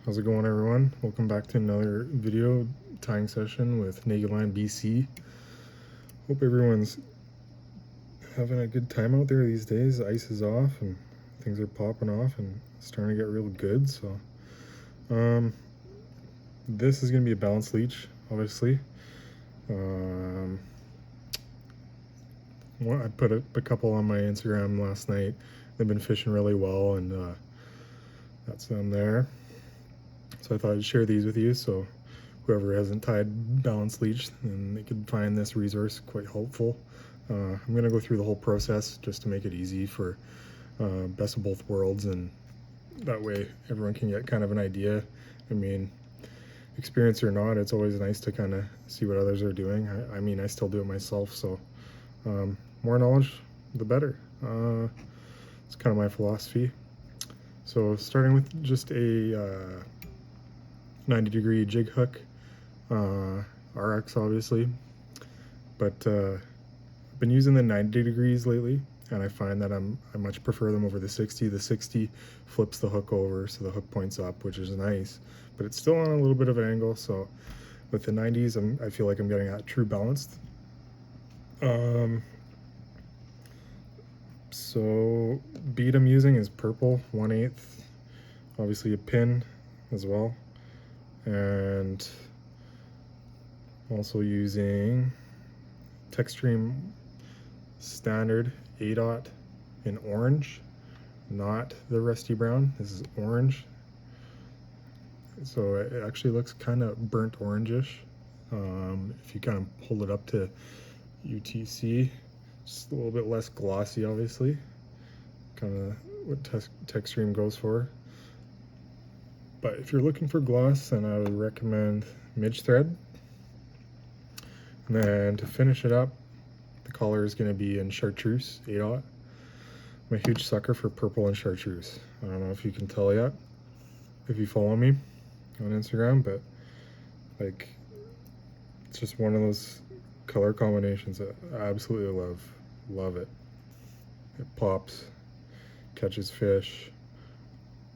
How's it going, everyone? Welcome back to another video tying session with Nagelline BC. Hope everyone's having a good time out there these days. The ice is off and things are popping off and starting to get real good. So this is going to be a balanced leech, obviously. I put a couple on my Instagram last night. They've been fishing really well, and that's them there. So I thought I'd share these with you, so whoever hasn't tied balanced leech, then they could find this resource quite helpful. I'm going to go through the whole process just to make it easy for best of both worlds, and that way everyone can get kind of an idea. I mean, experience or not, it's always nice to kind of see what others are doing. I mean, I still do it myself, so more knowledge, the better. It's kind of my philosophy. So starting with just a 90-degree jig hook, Ahrex obviously, but I've been using the 90 degrees lately, and I find that I much prefer them over the 60. The 60 flips the hook over, so the hook points up, which is nice, but it's still on a little bit of an angle. So with the 90s, I feel like I'm getting that true balance. So bead I'm using is purple 1/8, obviously a pin as well, and also using Textreme standard A-dot in orange, not the rusty brown. This is orange, so it actually looks kind of burnt orangish. If you kind of hold it up to UTC, just a little bit less glossy, obviously, kind of what Textreme goes for. But if you're looking for gloss, then I would recommend midge thread. And then to finish it up, the color is going to be in Chartreuse 8/0. I'm a huge sucker for purple and Chartreuse. I don't know if you can tell yet, if you follow me on Instagram, but like, it's just one of those color combinations that I absolutely love. Love it. It pops, catches fish,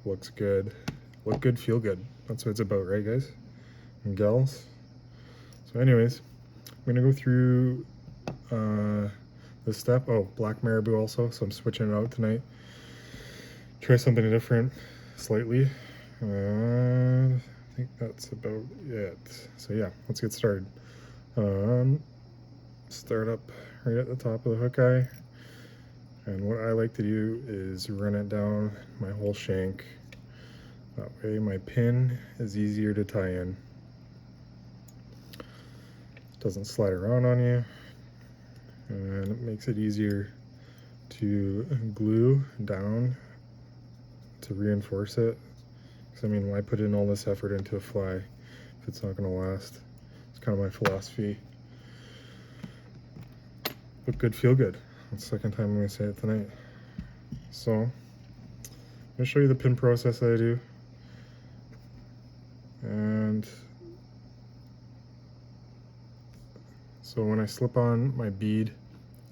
looks good. Look good, feel good. That's what it's about, right, guys and gals? So anyways, I'm gonna go through this step. Oh, black Maribou also, so I'm switching it out tonight. Try something different slightly. I think that's about it. So yeah, let's get started. Start up right at the top of the hook eye, and what I like to do is run it down my whole shank. That way my pin is easier to tie in. It doesn't slide around on you, and it makes it easier to glue down to reinforce it. Because I mean, why put in all this effort into a fly if it's not going to last? It's kind of my philosophy. Look good, feel good. That's the second time I'm going to say it tonight. So I'm going to show you the pin process that I do. And so when I slip on my bead,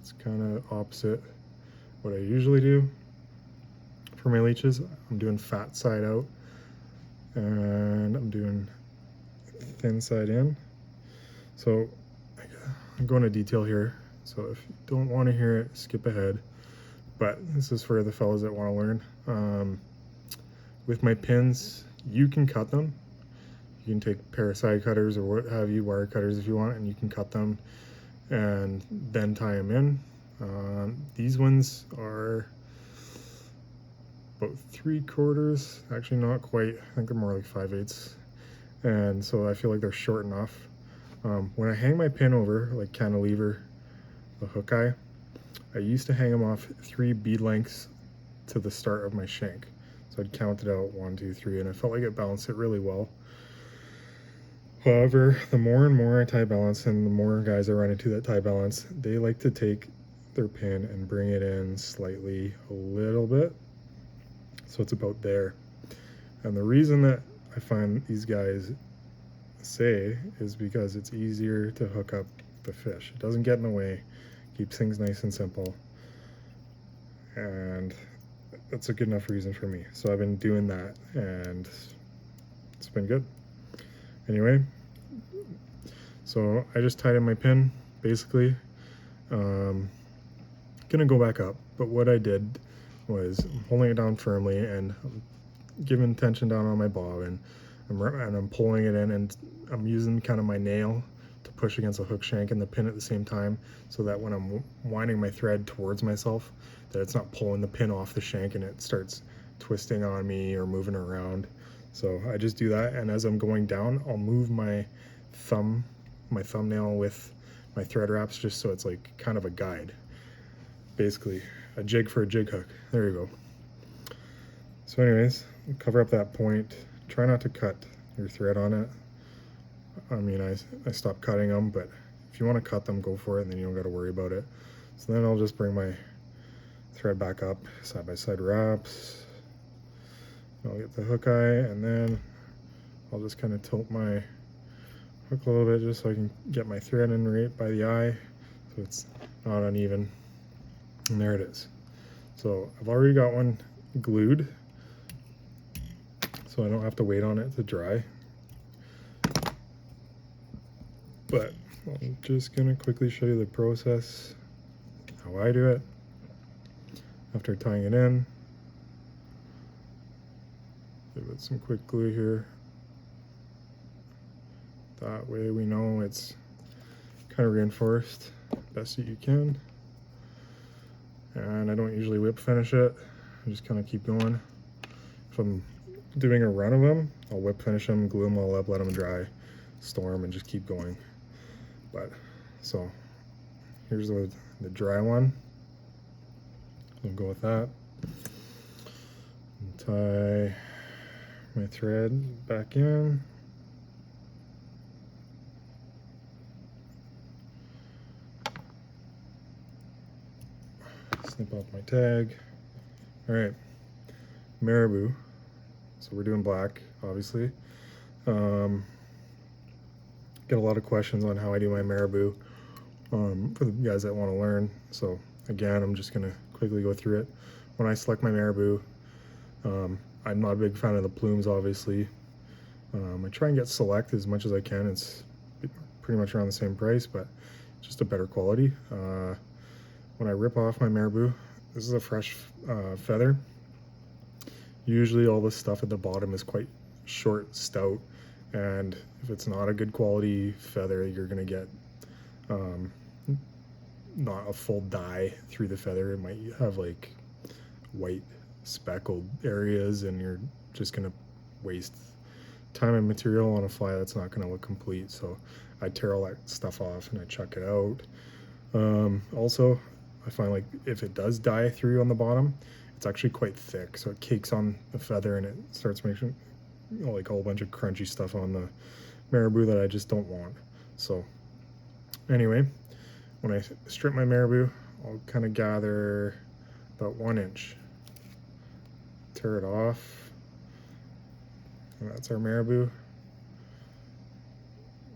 it's kind of opposite what I usually do for my leeches. I'm doing fat side out, and I'm doing thin side in. So I'm going to detail here, so if you don't want to hear it, skip ahead. But this is for the fellas that want to learn. With my pins, you can cut them. You can take a pair of side cutters or what have you, wire cutters if you want, and you can cut them and then tie them in. These ones are about 3/4, actually not quite, I think they're more like 5/8, and so I feel like they're short enough. When I hang my pin over, like cantilever the hook eye, I used to hang them off 3 bead lengths to the start of my shank. So I'd count it out 1, 2, 3, and I felt like it balanced it really well. However, the more and more I tie balance, and the more guys I run into that tie balance, they like to take their pin and bring it in slightly a little bit. So it's about there. And the reason that I find these guys say is because it's easier to hook up the fish. It doesn't get in the way, keeps things nice and simple. And that's a good enough reason for me. So I've been doing that, and it's been good. Anyway, so I just tied in my pin, basically. Gonna go back up, but what I did was I'm holding it down firmly and I'm giving tension down on my bobbin, and I'm pulling it in, and I'm using kind of my nail to push against the hook shank and the pin at the same time, so that when I'm winding my thread towards myself, that it's not pulling the pin off the shank and it starts twisting on me or moving around. So I just do that, and as I'm going down, I'll move my thumbnail with my thread wraps, just so it's like kind of a guide. Basically, a jig for a jig hook. There you go. So anyways, cover up that point. Try not to cut your thread on it. I mean, I stopped cutting them, but if you want to cut them, go for it, and then you don't got to worry about it. So then I'll just bring my thread back up, side by side wraps. I'll get the hook eye, and then I'll just kind of tilt my hook a little bit just so I can get my thread in right by the eye, so it's not uneven. And there it is. So I've already got one glued, so I don't have to wait on it to dry. But I'm just gonna quickly show you the process, how I do it. After tying it in, give it some quick glue here. That way we know it's kind of reinforced best that you can. And I don't usually whip finish it. I just kind of keep going. If I'm doing a run of them, I'll whip finish them, glue them all up, let them dry, store them, and just keep going. But so here's the dry one. We'll go with that. And tie my thread back in. Snip off my tag. All right, Marabou. So we're doing black, obviously. Get a lot of questions on how I do my Marabou for the guys that want to learn. So again, I'm just gonna quickly go through it. When I select my Marabou, I'm not a big fan of the plumes, obviously. I try and get select as much as I can. It's pretty much around the same price, but just a better quality. When I rip off my Marabou, this is a fresh feather. Usually all this stuff at the bottom is quite short, stout, and if it's not a good quality feather, you're gonna get not a full dye through the feather. It might have like white speckled areas, and you're just gonna waste time and material on a fly that's not gonna look complete. So I tear all that stuff off and I chuck it out. Also, I find like if it does dye through on the bottom, it's actually quite thick, so it cakes on the feather and it starts making like a whole bunch of crunchy stuff on the Marabou that I just don't want. So anyway, when I strip my Marabou, I'll kind of gather about 1 inch, tear it off, and that's our Marabou.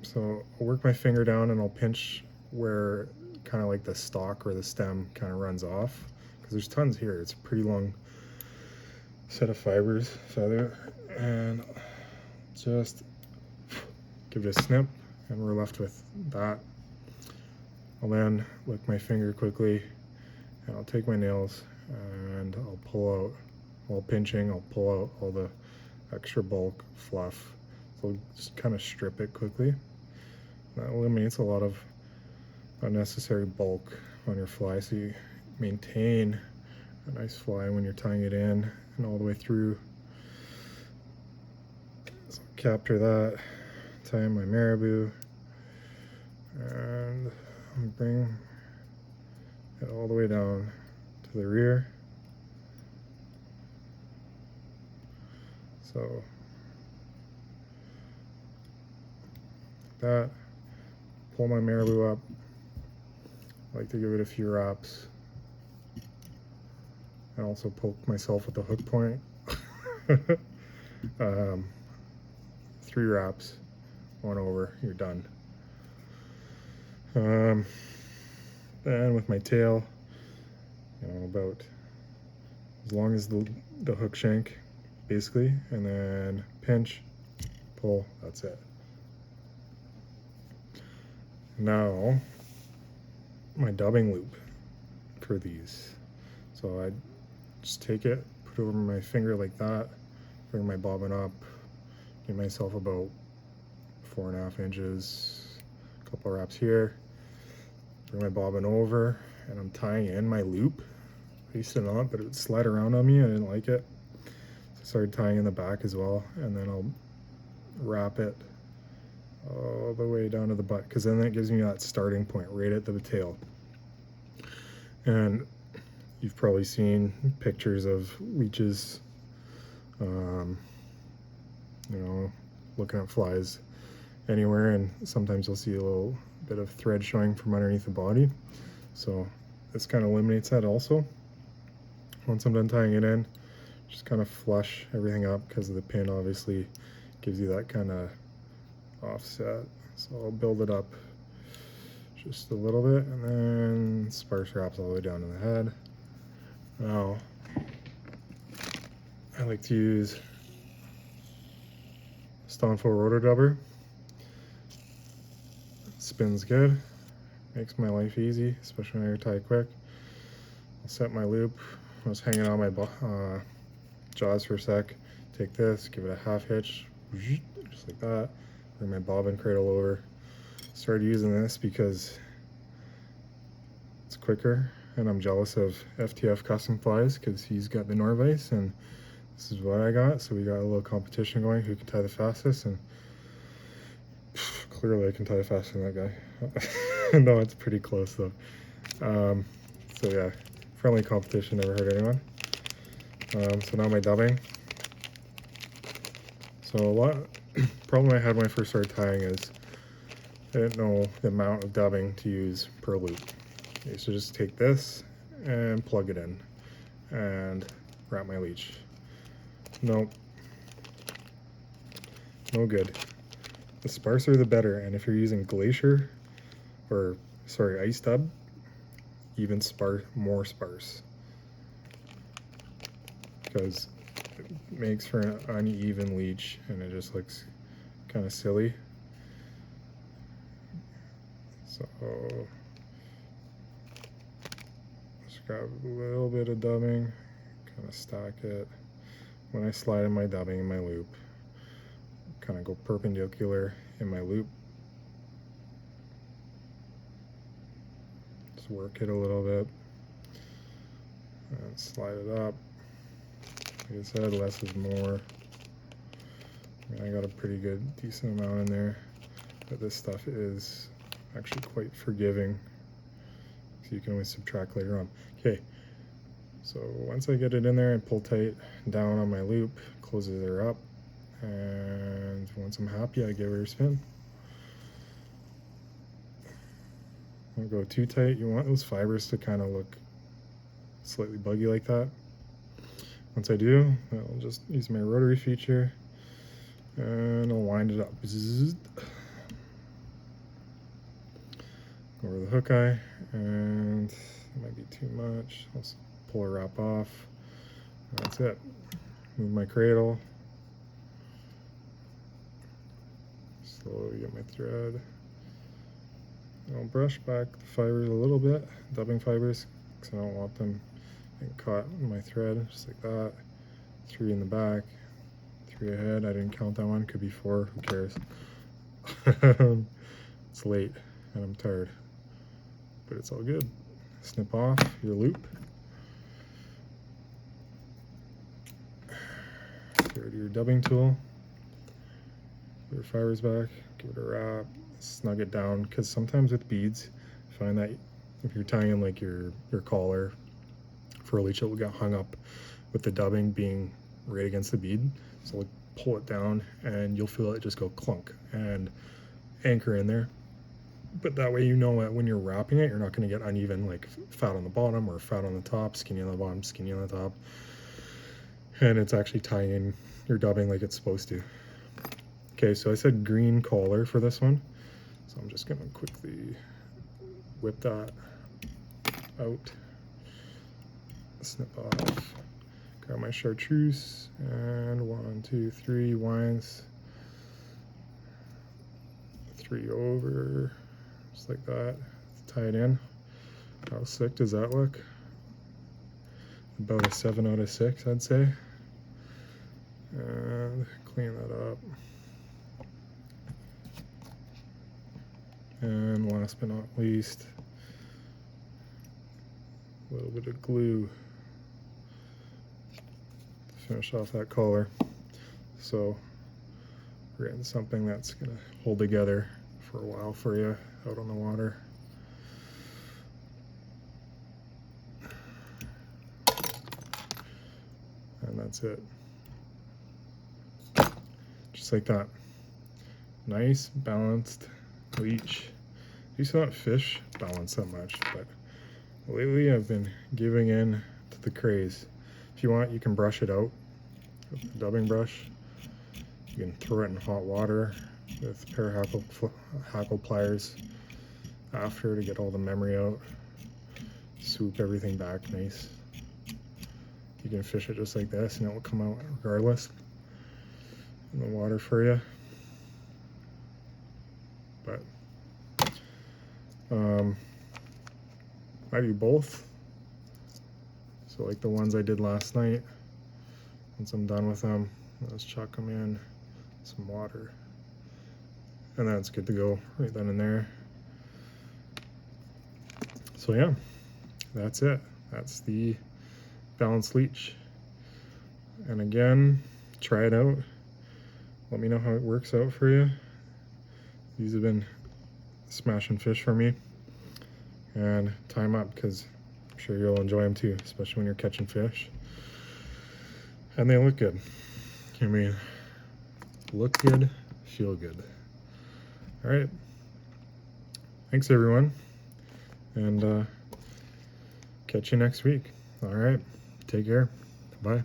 So I'll work my finger down and I'll pinch where kind of like the stalk or the stem kind of runs off, because there's tons here. It's a pretty long set of fibers, feather, and just give it a snip, and we're left with that. I'll then lick my finger quickly, and I'll take my nails and I'll pull out, while pinching, I'll pull out all the extra bulk fluff. So just kind of strip it quickly. That eliminates a lot of unnecessary bulk on your fly, so you maintain a nice fly when you're tying it in and all the way through. So capture that, tie in my Marabou, and bring it all the way down to the rear. So that, pull my Marabou up. I like to give it a few wraps, and also poke myself with the hook point. 3 wraps, 1 over, you're done. Then with my tail, you know, about as long as the hook shank, basically, and then pinch, pull, that's it. Now, my dubbing loop for these. So I just take it, put it over my finger like that, bring my bobbin up, give myself about 4.5 inches, a couple of wraps here, bring my bobbin over, and I'm tying in my loop. I used to not, but it would slide around on me, I didn't like it. So I started tying in the back as well, and then I'll wrap it all the way down to the butt, because then that gives me that starting point right at the tail. And you've probably seen pictures of leeches, you know, looking at flies anywhere, and sometimes you'll see a little bit of thread showing from underneath the body. So this kind of eliminates that also. Once I'm done tying it in, just kind of flush everything up, because the pin obviously gives you that kind of offset. So I'll build it up just a little bit, and then sparse wraps all the way down to the head. Now, I like to use Stoneful Rotor Dubber. Spins good, makes my life easy, especially when I tie quick. I'll set my loop. I was hanging on my jaws for a sec. Take this, give it a half hitch, just like that. Bring my bobbin cradle over. Started using this because it's quicker, and I'm jealous of FTF Custom Flies because he's got the Norvise and this is what I got. So we got a little competition going, who can tie the fastest, and clearly I can tie faster than that guy. No, it's pretty close though. So yeah, friendly competition, never hurt anyone. So now my dubbing. So a problem I had when I first started tying is I didn't know the amount of dubbing to use per loop. Okay, so just take this and plug it in and wrap my leech. Nope. No good. The sparser the better, and if you're using glacier, or sorry, ice dub, even more sparse. Because it makes for an uneven leech and it just looks kind of silly. So just grab a little bit of dubbing, kind of stack it. When I slide in my dubbing in my loop, kind of go perpendicular in my loop. Just work it a little bit and slide it up. Like I said, less is more. I mean, I got a pretty good, decent amount in there, but this stuff is actually quite forgiving, so you can always subtract later on. Okay, so once I get it in there and pull tight down on my loop, closes her up, and once I'm happy, I give her a spin. Don't go too tight. You want those fibers to kind of look slightly buggy like that. Once I do, I'll just use my rotary feature and I'll wind it up. Zzz. Go over the hook eye, and it might be too much. I'll pull a wrap off. That's it. Move my cradle. Slowly get my thread. I'll brush back the fibers a little bit, dubbing fibers, because I don't want them getting caught in my thread, just like that. 3 in the back, 3 ahead. I didn't count that one, could be 4, who cares? It's late and I'm tired, but it's all good. Snip off your loop. Get rid of your dubbing tool. Put your fibers back, give it a wrap, snug it down, because sometimes with beads, find that if you're tying in like your collar for a leech, it will get hung up with the dubbing being right against the bead. So like pull it down and you'll feel it just go clunk and anchor in there. But that way you know that when you're wrapping it, you're not going to get uneven, like fat on the bottom or fat on the top, skinny on the bottom, skinny on the top. And it's actually tying in your dubbing like it's supposed to. Okay, so I said green collar for this one. So I'm just going to quickly whip that out, snip off, grab my Chartreuse, and 1, 2, 3 winds. 3 over, just like that, tie it in. How sick does that look? About a 7 out of 6, I'd say. And clean that up. And last but not least, a little bit of glue to finish off that color. So we're getting something that's going to hold together for a while for you out on the water. And that's it. Just like that. Nice, balanced leech. I used to not fish balance that much, but lately I've been giving in to the craze. If you want, you can brush it out with a dubbing brush. You can throw it in hot water with a pair of hackle pliers after to get all the memory out. Swoop everything back nice. You can fish it just like this and it will come out regardless in the water for you. But I do both. So like the ones I did last night, once I'm done with them, I'll just chuck them in some water. And then it's good to go right then and there. So yeah, that's it. That's the balanced leech. And again, try it out. Let me know how it works out for you. These have been smashing fish for me. And tie them up because I'm sure you'll enjoy them too, especially when you're catching fish. And they look good. I mean, look good, feel good. All right. Thanks everyone. And catch you next week. All right. Take care. Bye.